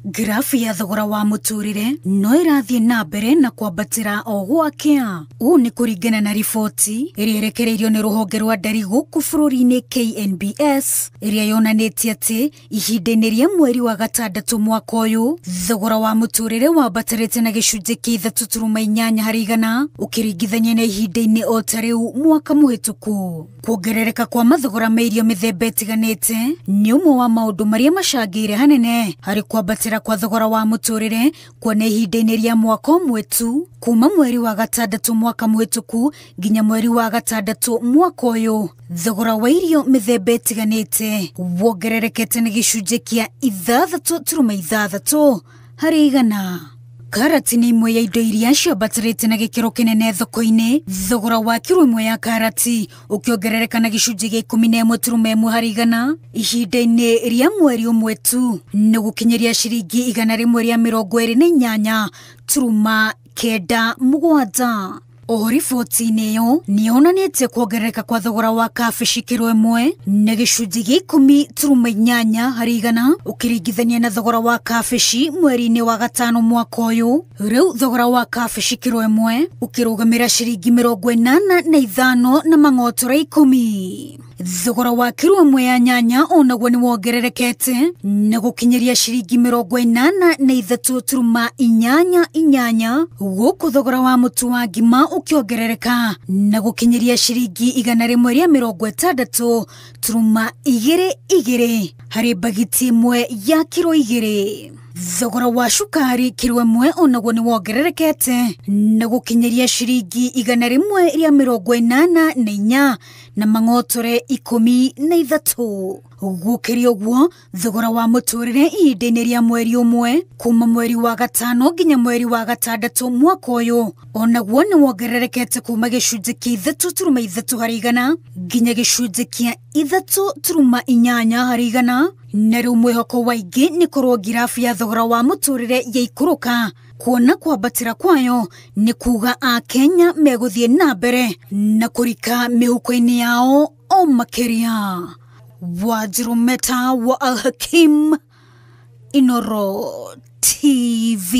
Grafu ya thogora wa muturire no irathie na mbere na kwambatira o gwakea. Uu ni kuringana na riboti iria irekereirio ni ruhonge rwa ndari guku bururi-ini KNBS iria yonanitie ati ihinda-ini ria mweri wa gatandatu mwaka uyu thogora wa muturire wambatirite na gicunji kia 3.8 hari igana ukiringithania na ihinda-ini o ta riu mwaka muhituku. Kuongerereka kwa mathogora ma irio mithemba itiganite ni umwe wa maundu maria macangire hanene hari kwambatira kwa thogora wa muturire kuona ihinda-ini ria mwaka umwe tu kuma mweri wa gatandatu mwaka muhituku nginya mweri wa gatandatu mwaka uyu. Thogora wa irio mithemba itiganite wongererekete na gicunji kia 6.6 hari igana. Karati ni imwe ya indo iria ciambatirite na gikiro kinene thoko-ini. Thogora wa kiro imwe ya karati ukiongerereka na gicunji gia 11.1 hari igana ihinda-ini ria mweri umwe tu ni gukinyiria ciringi 128.97. O riboti-ini iyo ni yonanitie kuongerereka kwa thogora wa kabici kiro imwe na gicunji gia 10.8 hari igana ukiringithania na thogora wa kabici mweri-ini wa gatano mwaka uyu. Riu thogora wa kabici kiro imwe ukirugamira ciringi 85 na mangotora 10. Thogora wa kiro imwe ya nyanya onaguo ni wongererekete na gukinyiria ciringi 83.88 guku thogora wa mutu wa ngima ukiongerereka na gukinyiria ciringi 160.22 hari bagiti imwe ya kiro 2. Thogora wa cukari kiro imwe onaguo ni wongererekete na gukinyiria ciringi 184 na mangotore 13. Gukiria uguo thogora wa muturire ihinda-ini ria mweri umwe kuma mweri wa gatano nginya mweri wa gatandatu mwaka uyu onaguo ni wongererekete kuma gicunji kia 3.3 hari igana nginya gicunji kia 3.8 hari igana. Na riu mwihoko waingi ni korwo ngirafu ya thogora wa muturire yaikuruka kuona kwambatira kwayo ni kuga a Kenya meguthie na mbere na kurika mihuko-ini yao o makiria. Wajirumeta wa Al Hakim, Inoro TV.